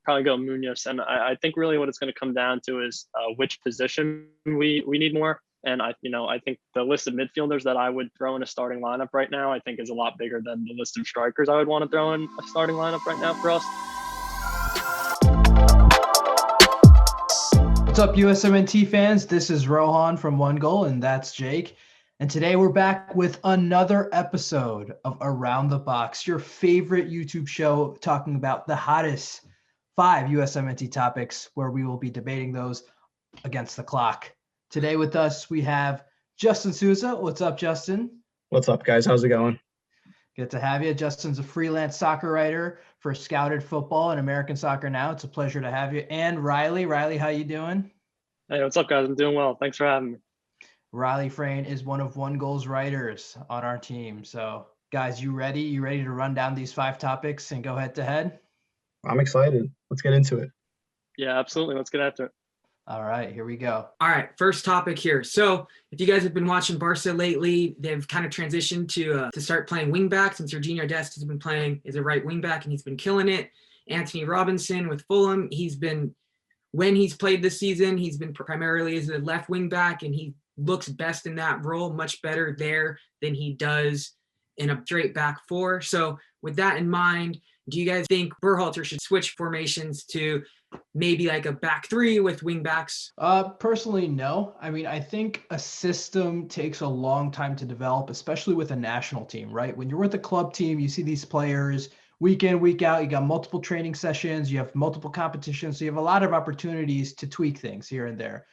probably go Munoz. And I think really what it's going to come down to is which position we need more. And I think the list of midfielders that I would throw in a starting lineup right now, I think is a lot bigger than the list of strikers I would want to throw in a starting lineup right now for us. What's up, USMNT fans? This is Rohan from OneGoal, and that's Jake. And today we're back with another episode of Around the Box, your favorite YouTube show talking about the hottest 5 USMNT topics, where we will be debating those against the clock. Today with us, we have Justin Sousa. What's up, Justin? What's up, guys? How's it going? Good to have you. Justin's a freelance soccer writer for Scouted Football and American Soccer Now. It's a pleasure to have you. And Riley. Riley, how you doing? Hey, what's up, guys? I'm doing well. Thanks for having me. Riley Efrain is one of OneGoal's writers on our team. So, guys, you ready? You ready to run down these 5 topics and go head to head? I'm excited. Let's get into it. Yeah, absolutely. Let's get after it. All right, here we go. All right, first topic here. So if you guys have been watching Barca lately, they've kind of transitioned to start playing wingbacks, and Serginho Dest has been playing as a right wingback, and he's been killing it. Anthony Robinson with Fulham, when he's played this season, he's been primarily as a left wingback, and he looks best in that role, much better there than he does in a straight back 4. So with that in mind, do you guys think Berhalter should switch formations to maybe like a back 3 with wing backs? Personally, no. I mean, I think a system takes a long time to develop, especially with a national team, right? When you're with a club team, you see these players week in, week out. You got multiple training sessions, you have multiple competitions, so you have a lot of opportunities to tweak things here and there.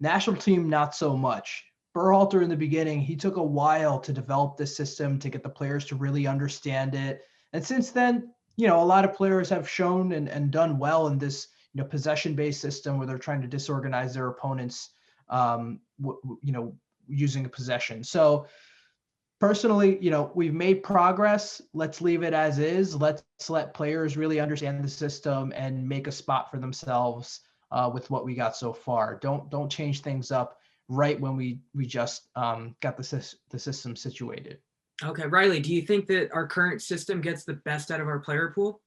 National team, not so much. Berhalter in the beginning, he took a while to develop this system, to get the players to really understand it. And since then, a lot of players have shown and done well in this, possession-based system where they're trying to disorganize their opponents, using a possession. So personally, we've made progress. Let's leave it as is. Let's let players really understand the system and make a spot for themselves with what we got so far. Don't change things up right when we just got the system situated. Okay, Riley, do you think that our current system gets the best out of our player pool?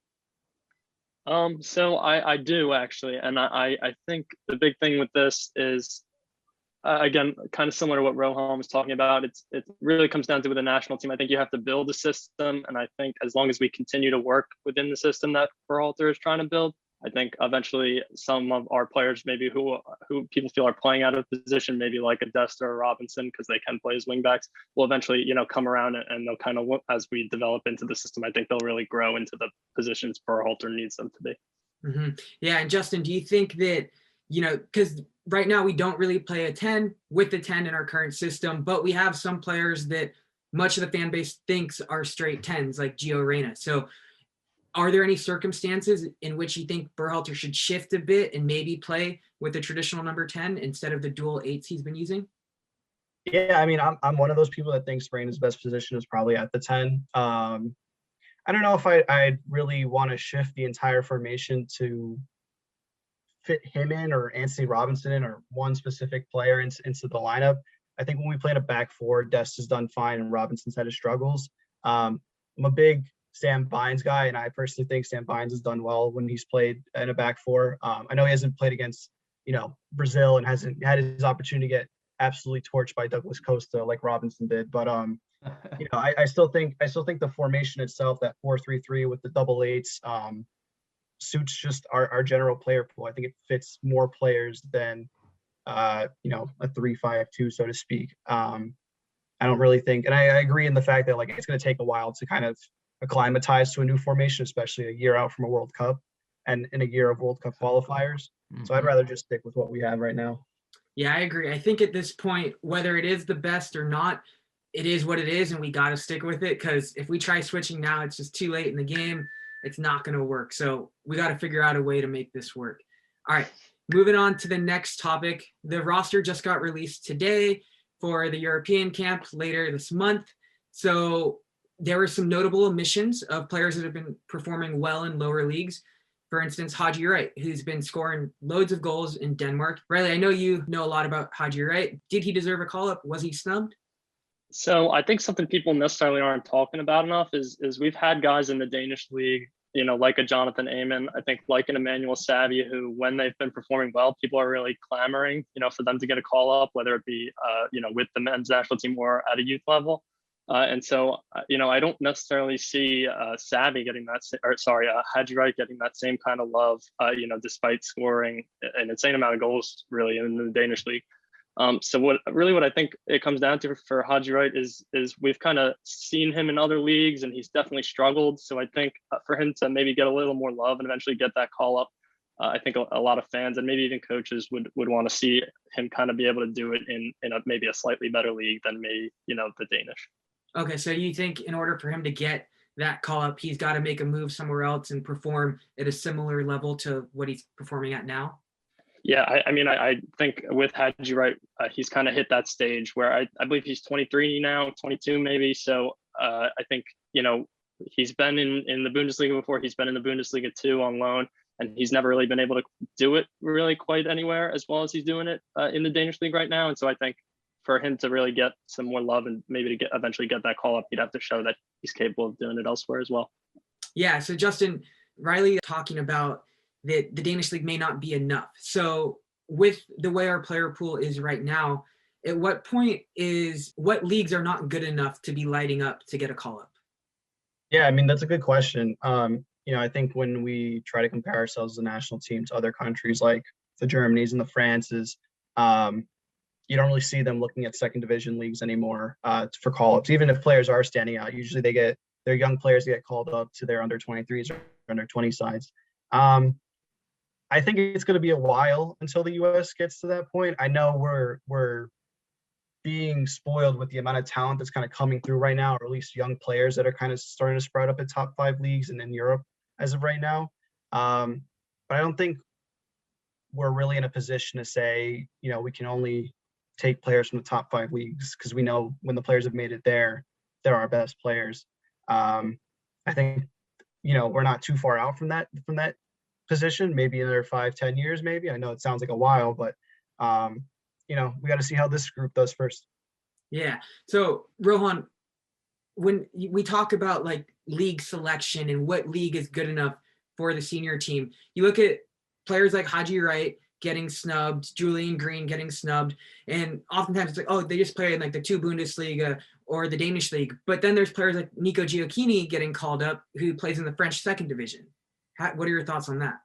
So I do actually, and I think the big thing with this is, again, kind of similar to what Rohan was talking about. It really comes down to with the national team. I think you have to build a system, and I think as long as we continue to work within the system that Berhalter is trying to build, I think eventually some of our players, maybe who people feel are playing out of position, maybe like a Dest or a Robinson, because they can play as wingbacks, will eventually, come around and they'll kind of, as we develop into the system, I think they'll really grow into the positions Berhalter needs them to be. Mm-hmm. Yeah, and Justin, do you think that, because right now we don't really play a 10 with the 10 in our current system, but we have some players that much of the fan base thinks are straight 10s, like Gio Reyna. So are there any circumstances in which you think Berhalter should shift a bit and maybe play with the traditional number 10 instead of the dual 8s he's been using? Yeah, I mean, I'm one of those people that thinks Reyna's best position is probably at the 10. I don't know if I'd really want to shift the entire formation to fit him in or Anthony Robinson in or one specific player into the lineup. I think when we played a back 4, Dest has done fine and Robinson's had his struggles. I'm a big Sam Bynes guy, and I personally think Sam Bynes has done well when he's played in a back 4. I know he hasn't played against, Brazil and hasn't had his opportunity to get absolutely torched by Douglas Costa like Robinson did. But I still think the formation itself, that 4-3-3 with the double 8s, suits just our general player pool. I think it fits more players than a 3-5-2, so to speak. I don't really think, and I agree in the fact that it's going to take a while to kind of acclimatize to a new formation, especially a year out from a World Cup and in a year of World Cup qualifiers. Mm-hmm. So I'd rather just stick with what we have right now. Yeah, I agree. I think at this point, whether it is the best or not, it is what it is, and we got to stick with it, because if we try switching now, it's just too late in the game. It's not going to work. So we got to figure out a way to make this work. All right, moving on to the next topic. The roster just got released today for the European camp later this month. So there were some notable omissions of players that have been performing well in lower leagues. For instance, Haji Wright, who's been scoring loads of goals in Denmark. Riley, I know you know a lot about Haji Wright. Did he deserve a call-up? Was he snubbed? So I think something people necessarily aren't talking about enough is we've had guys in the Danish league like a Jonathan Amon, I think like an Emmanuel Savvy, who when they've been performing well, people are really clamoring, for them to get a call up, whether it be, with the men's national team or at a youth level. And so, I don't necessarily see Savvy getting Haji Wright getting that same kind of love, despite scoring an insane amount of goals really in the Danish league. So what I think it comes down to for Haji Wright is we've kind of seen him in other leagues and he's definitely struggled. So I think for him to maybe get a little more love and eventually get that call up, I think a lot of fans and maybe even coaches would want to see him kind of be able to do it in maybe a slightly better league than maybe, the Danish. Okay, so you think in order for him to get that call up, he's got to make a move somewhere else and perform at a similar level to what he's performing at now? Yeah, I think with Haji Wright, he's kind of hit that stage where I believe he's 23 now, 22 maybe. So I think, he's been in the Bundesliga before. He's been in the Bundesliga too on loan, and he's never really been able to do it really quite anywhere as well as he's doing it in the Danish league right now. And so I think for him to really get some more love and maybe to eventually get that call up, he'd have to show that he's capable of doing it elsewhere as well. Yeah. So Justin, Riley talking about that the Danish league may not be enough. So with the way our player pool is right now, at what leagues are not good enough to be lighting up to get a call up? Yeah, that's a good question. I think when we try to compare ourselves as a national team to other countries like the Germanys and the Frances, you don't really see them looking at second division leagues anymore for call-ups. Even if players are standing out, usually their young players get called up to their under 23s or under 20 sides. I think it's going to be a while until the U.S. gets to that point. I know we're being spoiled with the amount of talent that's kind of coming through right now, or at least young players that are kind of starting to sprout up at top 5 leagues and in Europe as of right now. But I don't think we're really in a position to say, we can only take players from the top 5 leagues, because we know when the players have made it there, they're our best players. I think, we're not too far out from that position, maybe another 5-10 years, maybe. I know it sounds like a while, but we got to see how this group does first. Yeah. So Rohan, when we talk about like league selection and what league is good enough for the senior team, you look at players like Haji Wright getting snubbed, Julian Green getting snubbed, and oftentimes it's like, oh, they just play in like the 2 Bundesliga or the Danish league. But then there's players like Nico Gioacchini getting called up, who plays in the French second division. What are your thoughts on that?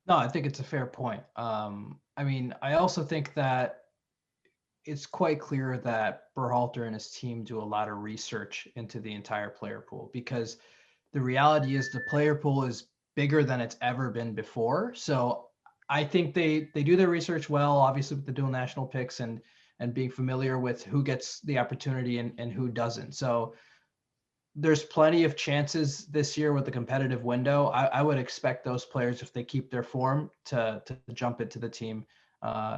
No, I think it's a fair point. I also think that it's quite clear that Berhalter and his team do a lot of research into the entire player pool, because the reality is the player pool is bigger than it's ever been before. So I think they do their research well, obviously with the dual national picks and being familiar with who gets the opportunity and who doesn't. So there's plenty of chances this year with the competitive window. I would expect those players, if they keep their form, to jump into the team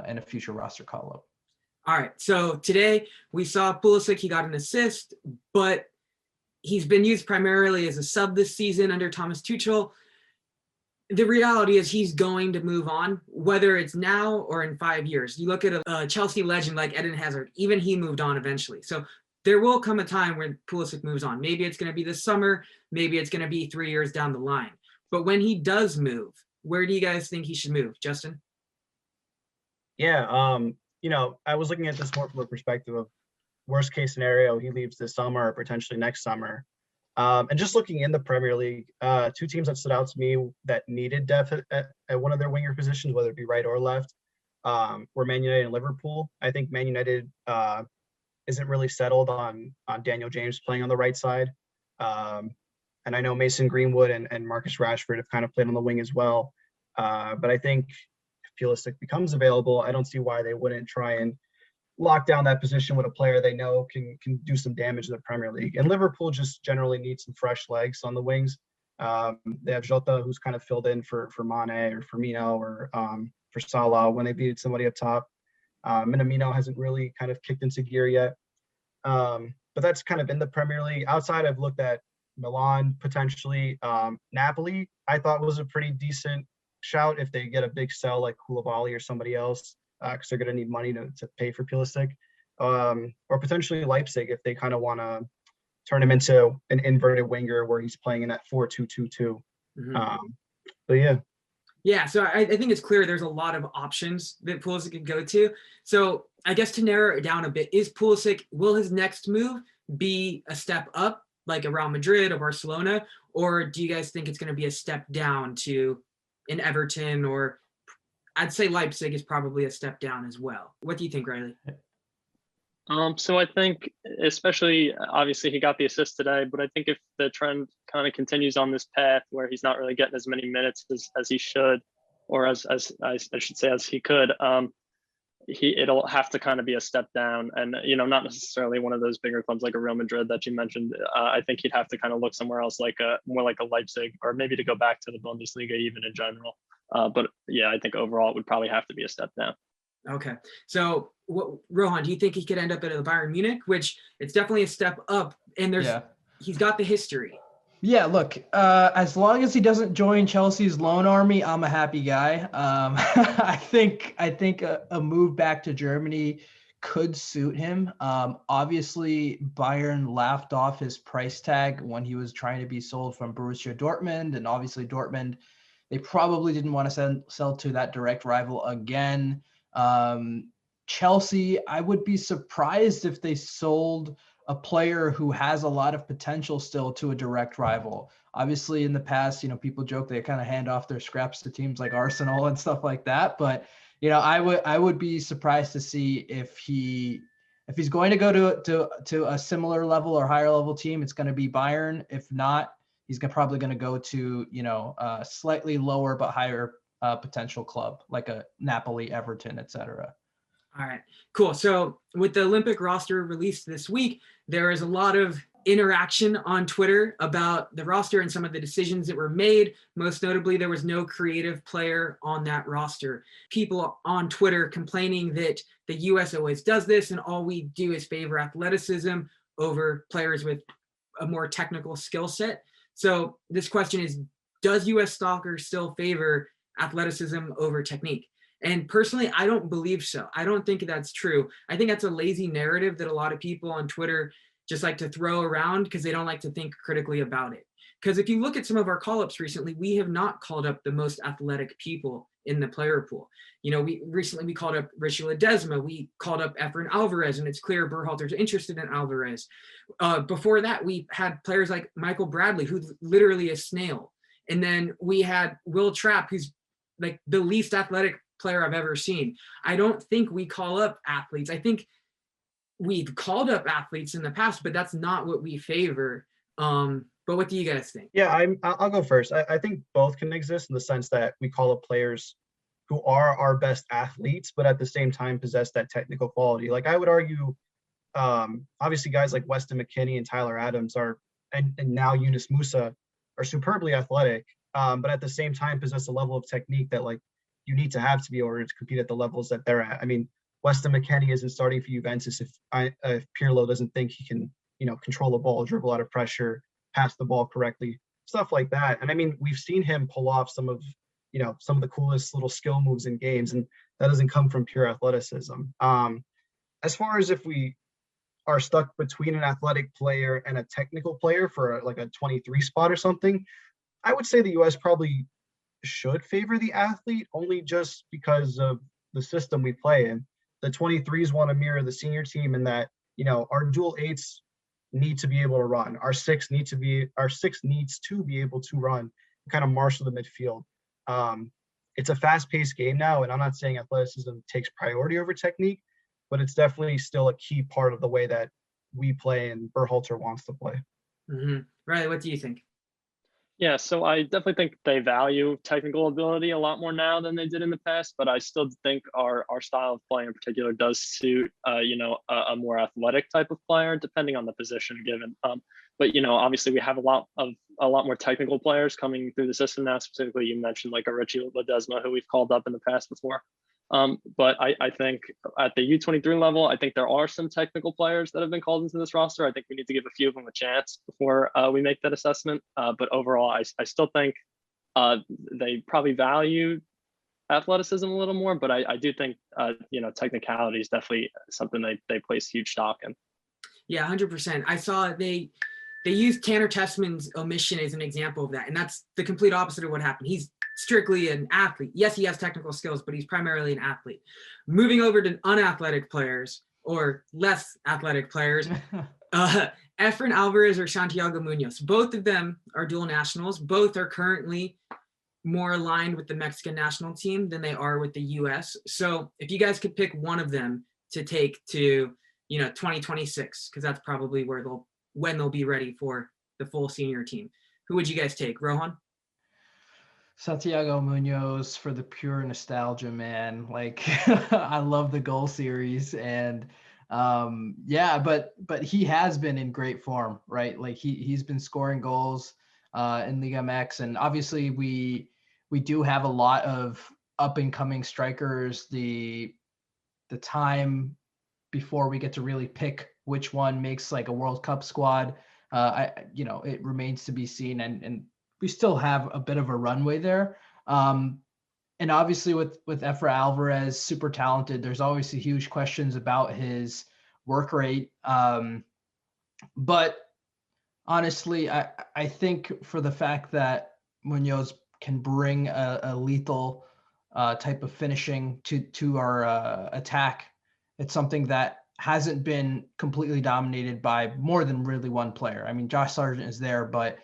in a future roster call-up. All right. So today we saw Pulisic. He got an assist, but he's been used primarily as a sub this season under Thomas Tuchel. The reality is he's going to move on, whether it's now or in 5 years. You look at a Chelsea legend like Eden Hazard, even he moved on eventually. So there will come a time when Pulisic moves on. Maybe it's going to be this summer. Maybe it's going to be 3 years down the line. But when he does move, where do you guys think he should move, Justin? Yeah, I was looking at this more from the perspective of worst case scenario, he leaves this summer or potentially next summer. And just looking in the Premier League, 2 teams that stood out to me that needed depth at one of their winger positions, whether it be right or left, were Man United and Liverpool. I think Man United isn't really settled on Daniel James playing on the right side. And I know Mason Greenwood and Marcus Rashford have kind of played on the wing as well. But I think if Pulisic becomes available, I don't see why they wouldn't try and lock down that position with a player they know can do some damage in the Premier League. And Liverpool just generally needs some fresh legs on the wings. They have Jota, who's kind of filled in for Mane or Firmino or for Salah when they needed somebody up top. Minamino hasn't really kind of kicked into gear yet. But that's kind of in the Premier League. Outside, I've looked at Milan potentially. Napoli, I thought was a pretty decent shout if they get a big sell like Koulibaly or somebody else, because they're going to need money to pay for Pulisic. Or potentially Leipzig if they kind of want to turn him into an inverted winger where he's playing in that 4-2-2-2. But yeah. Yeah, so I think it's clear there's a lot of options that Pulisic could go to. So I guess to narrow it down a bit, will his next move be a step up, like a Real Madrid or Barcelona, or do you guys think it's going to be a step down to an Everton, or I'd say Leipzig is probably a step down as well. What do you think, Riley? So I think, especially obviously he got the assist today, but I think if the trend kind of continues on this path where he's not really getting as many minutes as he should, or as I should say as he could, it'll have to kind of be a step down, and not necessarily one of those bigger clubs like a Real Madrid that you mentioned. I think he'd have to kind of look somewhere else, like more like a Leipzig, or maybe to go back to the Bundesliga even in general. But yeah, I think overall it would probably have to be a step down. Okay. So Rohan, do you think he could end up at a Bayern Munich, which it's definitely a step up, and he's got the history. Yeah, look, as long as he doesn't join Chelsea's loan army, I'm a happy guy. I think a move back to Germany could suit him. Obviously, Bayern laughed off his price tag when he was trying to be sold from Borussia Dortmund, and obviously Dortmund, they probably didn't want to sell to that direct rival again. Chelsea, I would be surprised if they sold a player who has a lot of potential still to a direct rival. Obviously, in the past, people joke they kind of hand off their scraps to teams like Arsenal and stuff like that. But I would be surprised to see if he's going to go to a similar level or higher level team, it's going to be Bayern. If not, he's probably going to go to a slightly lower but higher potential club like a Napoli, Everton, etc. All right, cool. So with the Olympic roster released this week, there is a lot of interaction on Twitter about the roster and some of the decisions that were made. Most notably, there was no creative player on that roster. People on Twitter complaining that the US always does this and all we do is favor athleticism over players with a more technical skill set. So this question is, does US soccer still favor athleticism over technique? And personally, I don't believe so. I don't think that's true. I think that's a lazy narrative that a lot of people on Twitter just like to throw around because they don't like to think critically about it. Because if you look at some of our call-ups recently, we have not called up the most athletic people in the player pool. We recently called up Richie Ledesma. We called up Efrain Alvarez, and it's clear Berhalter's interested in Alvarez. Before that, we had players like Michael Bradley, who's literally a snail. And then we had Will Trapp, who's like the least athletic player I've ever seen. I don't think we call up athletes. I think we've called up athletes in the past, but that's not what we favor. But what do you guys think? Yeah, I'll go first. I think both can exist in the sense that we call up players who are our best athletes, but at the same time possess that technical quality. Like I would argue, obviously guys like Weston McKennie and Tyler Adams and now Yunus Musa are superbly athletic, but at the same time possess a level of technique that like you need to have to be able to compete at the levels that they're at. I mean, Weston McKennie isn't starting for Juventus if Pirlo doesn't think he can, control the ball, dribble out of pressure, pass the ball correctly, stuff like that. And I mean, we've seen him pull off some of the coolest little skill moves in games, and that doesn't come from pure athleticism. As far as if we are stuck between an athletic player and a technical player for like a 23 spot or something, I would say the US probably should favor the athlete only just because of the system we play in. The 23s want to mirror the senior team in that, our dual eights need to be able to run. Our six needs to be able to run, kind of marshal the midfield. It's a fast-paced game now, and I'm not saying athleticism takes priority over technique, but it's definitely still a key part of the way that we play and Berhalter wants to play. Mm-hmm. Riley, what do you think? Yeah, so I definitely think they value technical ability a lot more now than they did in the past, but I still think our style of play in particular does suit, a more athletic type of player, depending on the position given. But obviously we have a lot more technical players coming through the system now. Specifically, you mentioned like a Richie Ledesma, who we've called up in the past before. But I think at the U23 level, I think there are some technical players that have been called into this roster. I think we need to give a few of them a chance before we make that assessment. But overall, I still think they probably value athleticism a little more. But I do think, technicality is definitely something they place huge stock in. Yeah, 100%. I saw they they use Tanner Tessman's omission as an example of that. And that's the complete opposite of what happened. He's strictly an athlete. Yes, he has technical skills, but he's primarily an athlete. Moving over to unathletic players or less athletic players, Efrain Alvarez or Santiago Munoz. Both of them are dual nationals. Both are currently more aligned with the Mexican national team than they are with the US. So if you guys could pick one of them to take to, 2026, because that's probably when they'll be ready for the full senior team. Who would you guys take? Rohan? Santiago Munoz for the pure nostalgia, man. Like I love the goal series and but he has been in great form, right? Like he's been scoring goals in Liga MX, and obviously we do have a lot of up and coming strikers. The time before we get to really pick which one makes like a World Cup squad, it remains to be seen, and we still have a bit of a runway there. And obviously with Efrain Alvarez, super talented, there's obviously huge questions about his work rate. But honestly, I think for the fact that Munoz can bring a lethal type of finishing to our attack, it's something that hasn't been completely dominated by more than really one player. I mean, Josh Sargent is there, but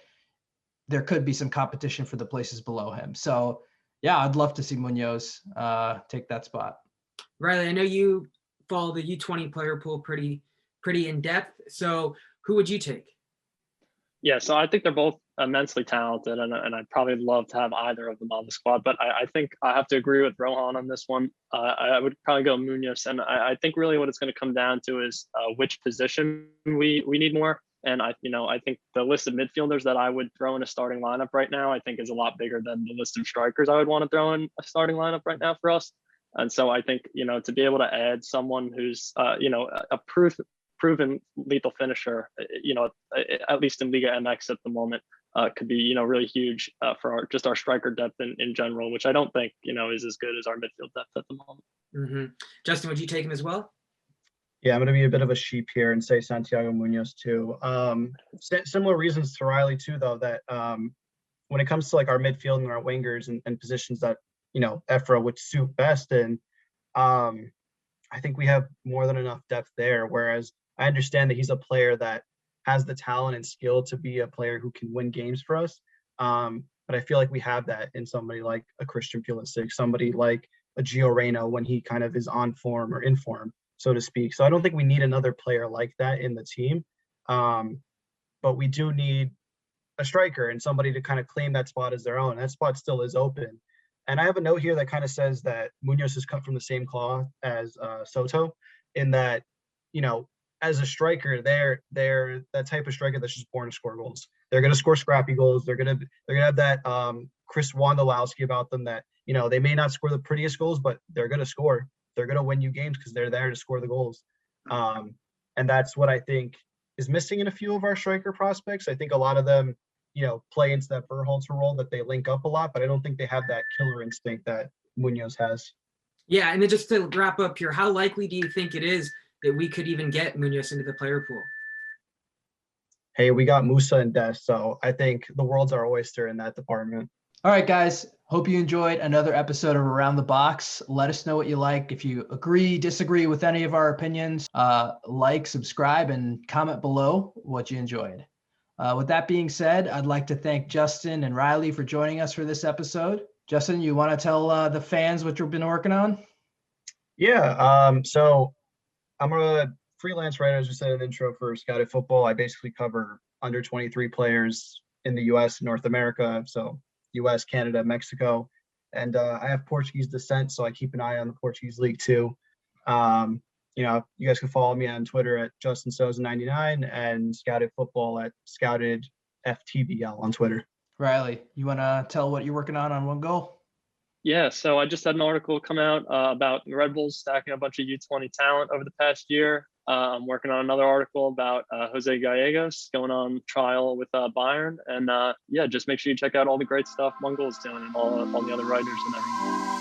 there could be some competition for the places below him. So yeah, I'd love to see Munoz take that spot. Riley, I know you follow the U20 player pool pretty in depth. So who would you take? Yeah, so I think they're both immensely talented, and I'd probably love to have either of them on the squad. But I think I have to agree with Rohan on this one. I would probably go Munoz, and I think really what it's going to come down to is which position we need more. And I think the list of midfielders that I would throw in a starting lineup right now, I think is a lot bigger than the list of strikers I would want to throw in a starting lineup right now for us. And so I think, to be able to add someone who's, a proven lethal finisher, at least in Liga MX at the moment, could be, really huge for our striker depth in general, which I don't think, is as good as our midfield depth at the moment. Mm-hmm. Justin, would you take him as well? Yeah, I'm going to be a bit of a sheep here and say Santiago Munoz too. Similar reasons to Riley too, though, that when it comes to like our midfield and our wingers and positions that, Efra would suit best in, I think we have more than enough depth there. Whereas I understand that he's a player that has the talent and skill to be a player who can win games for us. But I feel like we have that in somebody like a Christian Pulisic, somebody like a Gio Reyna when he kind of is on form or in form, so to speak. So I don't think we need another player like that in the team. But we do need a striker and somebody to kind of claim that spot as their own. That spot still is open. And I have a note here that kind of says that Munoz is cut from the same cloth as Soto, in that, as a striker, they're that type of striker that's just born to score goals. They're going to score scrappy goals. They're going to have that Chris Wondolowski about them that, they may not score the prettiest goals, but they're going to score. They're going to win you games because they're there to score the goals. And that's what I think is missing in a few of our striker prospects. I think a lot of them, play into that Berhalter role, that they link up a lot, but I don't think they have that killer instinct that Munoz has. Yeah, and then just to wrap up here, how likely do you think it is that we could even get Munoz into the player pool? Hey, we got Musa and Des, so I think the world's our oyster in that department. All right, guys. Hope you enjoyed another episode of Around the Box. Let us know what you like. If you agree, disagree with any of our opinions, like, subscribe, and comment below what you enjoyed. With that being said, I'd like to thank Justin and Riley for joining us for this episode. Justin, you want to tell the fans what you've been working on? Yeah, so I'm a freelance writer, as we said in the intro, for Scouted Football. I basically cover under 23 players in the U.S., North America, so U.S., Canada, Mexico, and I have Portuguese descent, so I keep an eye on the Portuguese league too. You guys can follow me on Twitter at JustinSousa99 and Scouted Football at ScoutedFTBL on Twitter. Riley, you want to tell what you're working on OneGoal? Yeah, so I just had an article come out about Red Bulls stacking a bunch of U20 talent over the past year. I'm working on another article about Jose Gallegos going on trial with Bayern. And just make sure you check out all the great stuff OneGoal is doing and all the other writers and everything.